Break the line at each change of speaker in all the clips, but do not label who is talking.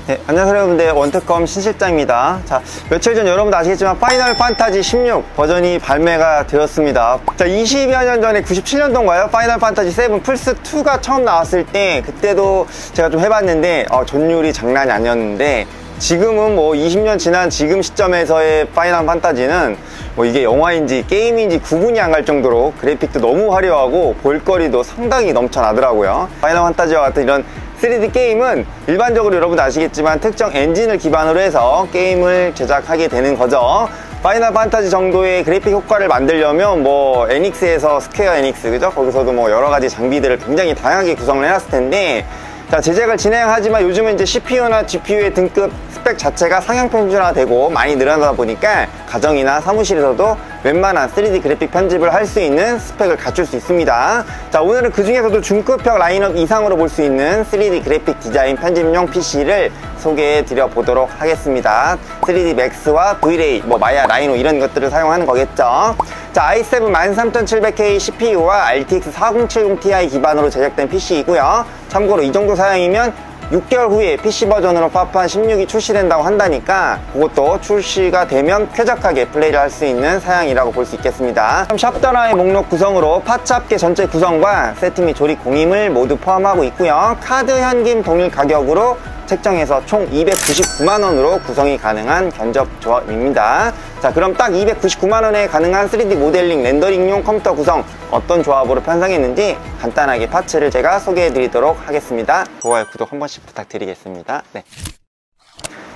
네, 안녕하세요 여러분들, 원택컴 신실장입니다. 자, 며칠 전 여러분도 아시겠지만 파이널 판타지 16 버전이 발매가 되었습니다. 자, 20여 년 전에 97년도인가요? 파이널 판타지 7 플스2가 처음 나왔을 때 그때도 제가 좀 해봤는데 전율이 장난이 아니었는데, 지금은 뭐 20년 지난 지금 시점에서의 파이널 판타지는 뭐 이게 영화인지 게임인지 구분이 안 갈 정도로 그래픽도 너무 화려하고 볼거리도 상당히 넘쳐나더라고요. 파이널 판타지와 같은 이런 3D 게임은 일반적으로 여러분도 아시겠지만 특정 엔진을 기반으로 해서 게임을 제작하게 되는 거죠. 파이널 판타지 정도의 그래픽 효과를 만들려면 뭐 에닉스에서 스퀘어 에닉스, 그죠? 거기서도 뭐 여러 가지 장비들을 굉장히 다양하게 구성을 해놨을 텐데, 자, 제작을 진행하지만 요즘은 이제 CPU나 GPU의 등급 스펙 자체가 상향 평준화되고 많이 늘어나다 보니까 가정이나 사무실에서도 웬만한 3D 그래픽 편집을 할 수 있는 스펙을 갖출 수 있습니다. 자, 오늘은 그 중에서도 중급형 라인업 이상으로 볼 수 있는 3D 그래픽 디자인 편집용 PC를 소개해 드려 보도록 하겠습니다. 3D 맥스와 V-Ray, 뭐 마야, 라이노 이런 것들을 사용하는 거겠죠. 자, i7 13700K CPU와 RTX 4070ti 기반으로 제작된 PC이고요. 참고로 이 정도 사양이면 6개월 후에 PC 버전으로 파판 16이 출시된다고 한다니까 그것도 출시가 되면 쾌적하게 플레이를 할 수 있는 사양이라고 볼 수 있겠습니다. 샵더라의 목록 구성으로 파츠 합계 전체 구성과 세트 및 조립 공임을 모두 포함하고 있고요. 카드 현금 동일 가격으로 책정해서 총 299만원으로 구성이 가능한 견적 조합입니다. 자, 그럼 딱 299만원에 가능한 3D 모델링 렌더링용 컴퓨터 구성 어떤 조합으로 편성했는지 간단하게 파츠를 제가 소개해 드리도록 하겠습니다. 좋아요, 구독 한 번씩 부탁드리겠습니다. 네.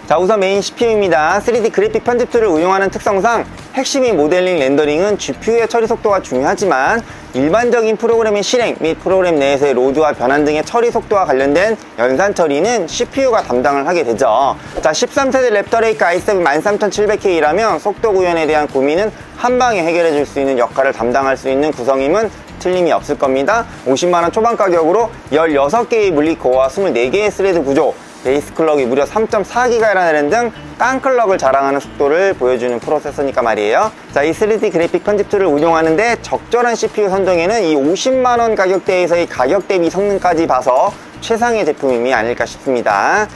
자, 우선 메인 CPU입니다. 3D 그래픽 편집 툴을 운용하는 특성상 핵심인 모델링 렌더링은 GPU의 처리 속도가 중요하지만 일반적인 프로그램의 실행 및 프로그램 내에서의 로드와 변환 등의 처리 속도와 관련된 연산 처리는 CPU가 담당을 하게 되죠. 자, 13세대 랩터레이크 i7 13700K라면 속도 구현에 대한 고민은 한방에 해결해 줄 수 있는 역할을 담당할 수 있는 구성임은 틀림이 없을 겁니다. 50만원 초반 가격으로 16개의 물리코어와 24개의 스레드 구조, 베이스 클럭이 무려 3.4GHz라는 램 등 깡클럭을 자랑하는 속도를 보여주는 프로세서니까 말이에요. 자, 이 3D 그래픽 편집 툴을 운용하는데 적절한 CPU 선정에는 이 50만원 가격대에서의 가격 대비 성능까지 봐서 최상의 제품이 아닐까 싶습니다.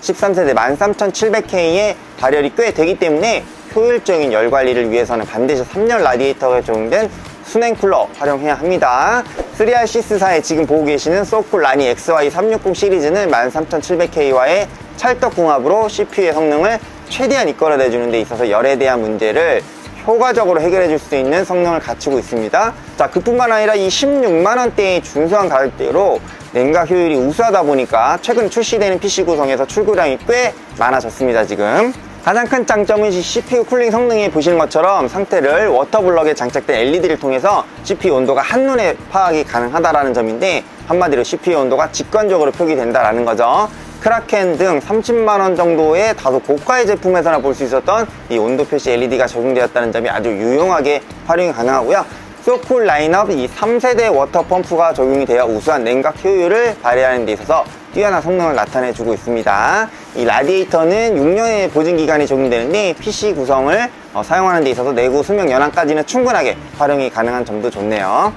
13세대 13700K의 발열이 꽤 되기 때문에 효율적인 열 관리를 위해서는 반드시 3열 라디에이터가 적용된 순행 쿨러 활용해야 합니다. 3RC스사에 지금 보고 계시는 소쿨 라니 XY360 시리즈는 13700K와의 찰떡궁합으로 CPU의 성능을 최대한 이끌어내주는 데 있어서 열에 대한 문제를 효과적으로 해결해 줄 수 있는 성능을 갖추고 있습니다. 자, 그뿐만 아니라 이 16만원대의 준수한 가격대로 냉각 효율이 우수하다 보니까 최근 출시되는 PC 구성에서 출고량이 꽤 많아졌습니다. 지금 가장 큰 장점은 CPU 쿨링 성능에 보시는 것처럼 상태를 워터블럭에 장착된 LED를 통해서 CPU 온도가 한눈에 파악이 가능하다는 점인데, 한마디로 CPU 온도가 직관적으로 표기된다는 거죠. 크라켄 등 30만원 정도의 다소 고가의 제품에서나 볼 수 있었던 이 온도 표시 LED가 적용되었다는 점이 아주 유용하게 활용이 가능하고요. 소쿨 라인업 이 3세대 워터 펌프가 적용이 되어 우수한 냉각 효율을 발휘하는 데 있어서 뛰어난 성능을 나타내주고 있습니다. 이 라디에이터는 6년의 보증기간이 적용되는데 PC 구성을 사용하는 데 있어서 내구 수명 연한까지는 충분하게 활용이 가능한 점도 좋네요.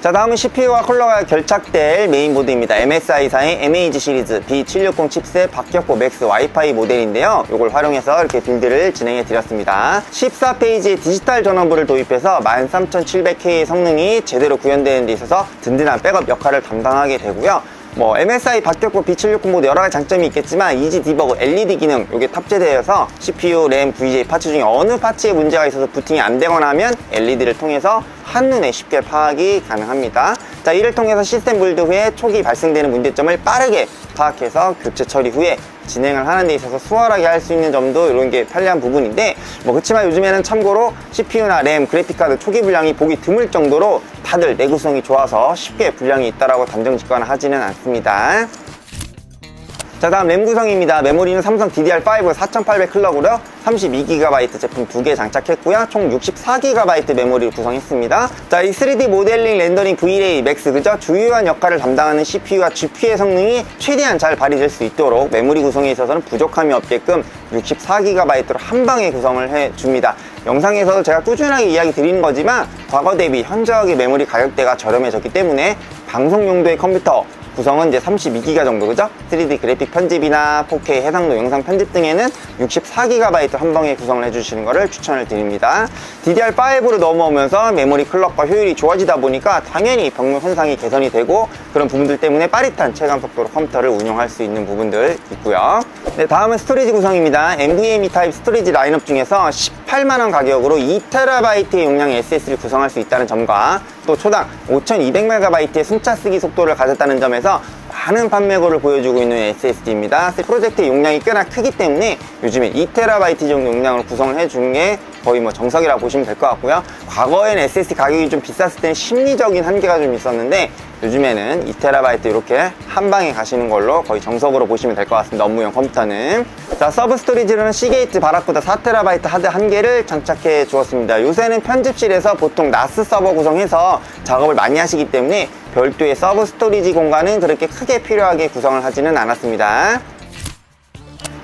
자, 다음은 CPU와 컬러가 결착될 메인보드입니다. MSI사의 MAG 시리즈 B760 칩셋 박격포 맥스 와이파이 모델인데요. 이걸 활용해서 이렇게 빌드를 진행해 드렸습니다. 14페이지의 디지털 전원부를 도입해서 13700K의 성능이 제대로 구현되는 데 있어서 든든한 백업 역할을 담당하게 되고요. 뭐 MSI 박격포 B760 모두 여러가지 장점이 있겠지만 이지 디버그 LED 기능 이게 탑재되어서 CPU, 램, VGA 파츠 중에 어느 파츠에 문제가 있어서 부팅이 안 되거나 하면 LED를 통해서 한눈에 쉽게 파악이 가능합니다. 자, 이를 통해서 시스템 빌드 후에 초기 발생되는 문제점을 빠르게 파악해서 교체 처리 후에 진행을 하는 데 있어서 수월하게 할 수 있는 점도 이런 게 편리한 부분인데, 뭐 그렇지만 요즘에는 참고로 CPU나 램, 그래픽카드 초기 불량이 보기 드물 정도로 다들 내구성이 좋아서 쉽게 불량이 있다라고 단정 짓거나 하지는 않습니다. 자, 다음 램 구성입니다. 메모리는 삼성 DDR5 4800 클럭으로 32GB 제품 2개 장착했고요. 총 64GB 메모리를 구성했습니다. 자, 이 3D 모델링 렌더링 V-Ray 맥스, 그죠? 주요한 역할을 담당하는 CPU와 GPU의 성능이 최대한 잘 발휘될 수 있도록 메모리 구성에 있어서는 부족함이 없게끔 64GB로 한 방에 구성을 해줍니다. 영상에서도 제가 꾸준하게 이야기 드리는 거지만 과거 대비 현저하게 메모리 가격대가 저렴해졌기 때문에 방송 용도의 컴퓨터, 구성은 이제 32기가 정도, 그죠? 3D 그래픽 편집이나 4K 해상도 영상 편집 등에는 64GB 한 방에 구성을 해주시는 것을 추천을 드립니다. DDR5로 넘어오면서 메모리 클럭과 효율이 좋아지다 보니까 당연히 병력 현상이 개선이 되고 그런 부분들 때문에 빠릿한 체감 속도로 컴퓨터를 운영할 수 있는 부분들 있고요. 네, 다음은 스토리지 구성입니다. NVMe 타입 스토리지 라인업 중에서 18만원 가격으로 2TB의 용량의 SSD를 구성할 수 있다는 점과 또 초당 5200MB의 순차 쓰기 속도를 가졌다는 점에서 많은 판매고를 보여주고 있는 SSD입니다. 프로젝트의 용량이 꽤나 크기 때문에 요즘에 2TB 정도 용량을 구성을 해준 게 거의 뭐 정석이라고 보시면 될 것 같고요. 과거에는 SSD 가격이 좀 비쌌을 때는 심리적인 한계가 좀 있었는데 요즘에는 2TB 이렇게 한 방에 가시는 걸로 거의 정석으로 보시면 될 것 같습니다. 업무용 컴퓨터는. 자, 서브 스토리지로는 시게이트 바라쿠다 4TB 하드 한 개를 장착해 주었습니다. 요새는 편집실에서 보통 나스 서버 구성해서 작업을 많이 하시기 때문에 별도의 서브 스토리지 공간은 그렇게 크게 필요하게 구성을 하지는 않았습니다.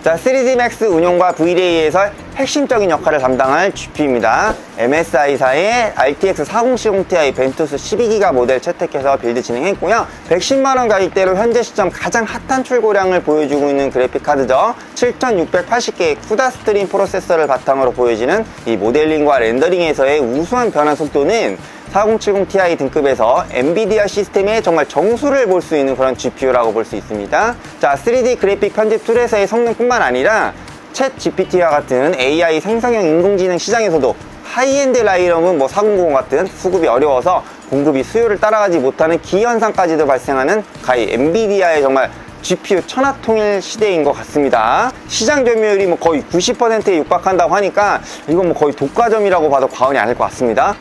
자, 3D Max 운용과 VDA에서 핵심적인 역할을 담당할 GPU입니다. MSI사의 RTX 4070 Ti 벤투스 12기가 모델 채택해서 빌드 진행했고요. 110만원 가격대로 현재 시점 가장 핫한 출고량을 보여주고 있는 그래픽 카드죠. 7680개의 쿠다 스트림 프로세서를 바탕으로 보여지는 이 모델링과 렌더링에서의 우수한 변화 속도는 4070 Ti 등급에서 엔비디아 시스템의 정말 정수를 볼 수 있는 그런 GPU라고 볼 수 있습니다. 자, 3D 그래픽 편집 툴에서의 성능뿐만 아니라 챗 GPT와 같은 AI 생성형 인공지능 시장에서도 하이엔드 라인업은 뭐 4090 같은 수급이 어려워서 공급이 수요를 따라가지 못하는 기현상까지도 발생하는 가히 엔비디아의 정말 GPU 천하통일 시대인 것 같습니다. 시장 점유율이 뭐 거의 90%에 육박한다고 하니까 이건 뭐 거의 독과점이라고 봐도 과언이 아닐 것 같습니다.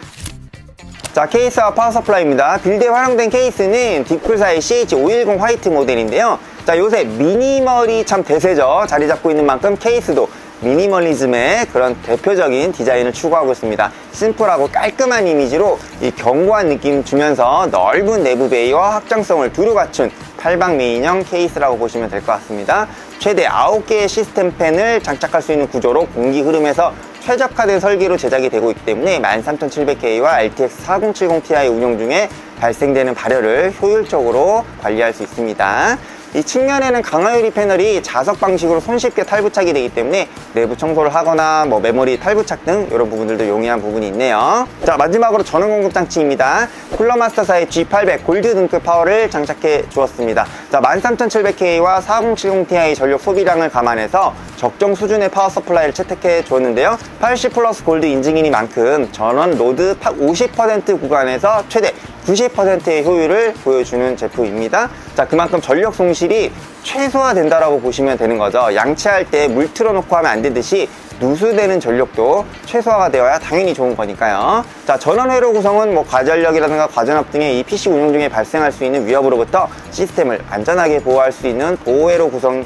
자, 케이스와 파워 서플라이입니다. 빌드에 활용된 케이스는 딥쿨사의 CH510 화이트 모델인데요. 자, 요새 미니멀이 참 대세죠. 자리 잡고 있는 만큼 케이스도 미니멀리즘의 그런 대표적인 디자인을 추구하고 있습니다. 심플하고 깔끔한 이미지로 이 견고한 느낌 주면서 넓은 내부 베이와 확장성을 두루 갖춘 팔방 메인형 케이스라고 보시면 될 것 같습니다. 최대 9개의 시스템 팬을 장착할 수 있는 구조로 공기 흐름에서 최적화된 설계로 제작이 되고 있기 때문에 13700K와 RTX 4070 Ti 운영 중에 발생되는 발열을 효율적으로 관리할 수 있습니다. 이 측면에는 강화 유리 패널이 자석 방식으로 손쉽게 탈부착이 되기 때문에 내부 청소를 하거나 뭐 메모리 탈부착 등 이런 부분들도 용이한 부분이 있네요. 자, 마지막으로 전원 공급 장치입니다. 쿨러마스터사의 G800 골드 등급 파워를 장착해 주었습니다. 자, 13700K와 4070 Ti 전력 소비량을 감안해서 적정 수준의 파워 서플라이를 채택해 주었는데요. 80 플러스 골드 인증이니만큼 전원 로드 50% 구간에서 최대 90%의 효율을 보여주는 제품입니다. 자, 그만큼 전력 손실이 최소화된다라고 보시면 되는 거죠. 양치할 때 물 틀어놓고 하면 안 되듯이 누수되는 전력도 최소화가 되어야 당연히 좋은 거니까요. 자, 전원 회로 구성은 뭐 과전력이라든가 과전압 등의 이 PC 운영 중에 발생할 수 있는 위협으로부터 시스템을 안전하게 보호할 수 있는 보호회로 구성이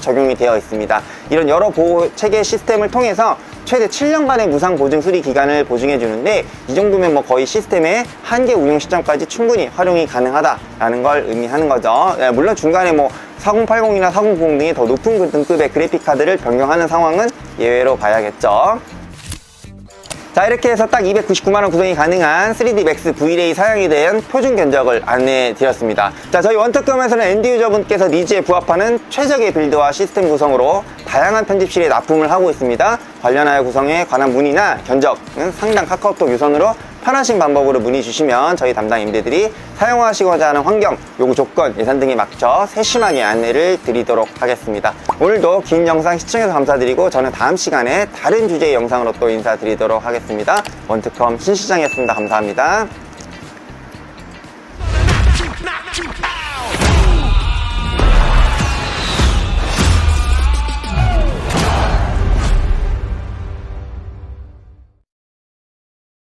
적용이 되어 있습니다. 이런 여러 보호 체계 시스템을 통해서 최대 7년간의 무상 보증 수리 기간을 보증해 주는데 이 정도면 뭐 거의 시스템의 한계 운영 시점까지 충분히 활용이 가능하다라는 걸 의미하는 거죠. 네, 물론 중간에 뭐 4080이나 4090 등의 더 높은 등급의 그래픽 카드를 변경하는 상황은 예외로 봐야겠죠. 자, 이렇게 해서 딱 299만원 구성이 가능한 3D Max VLA 사양에 대한 표준 견적을 안내해 드렸습니다. 자, 저희 원특검에서는 엔드 유저분께서 니즈에 부합하는 최적의 빌드와 시스템 구성으로 다양한 편집실에 납품을 하고 있습니다. 관련하여 구성에 관한 문의나 견적은 상단 카카오톡 유선으로 편하신 방법으로 문의 주시면 저희 담당 임대들이 사용하시고자 하는 환경, 요구 조건, 예산 등에 맞춰 세심하게 안내를 드리도록 하겠습니다. 오늘도 긴 영상 시청해서 감사드리고 저는 다음 시간에 다른 주제의 영상으로 또 인사드리도록 하겠습니다. 원특검 신시장이었습니다. 감사합니다.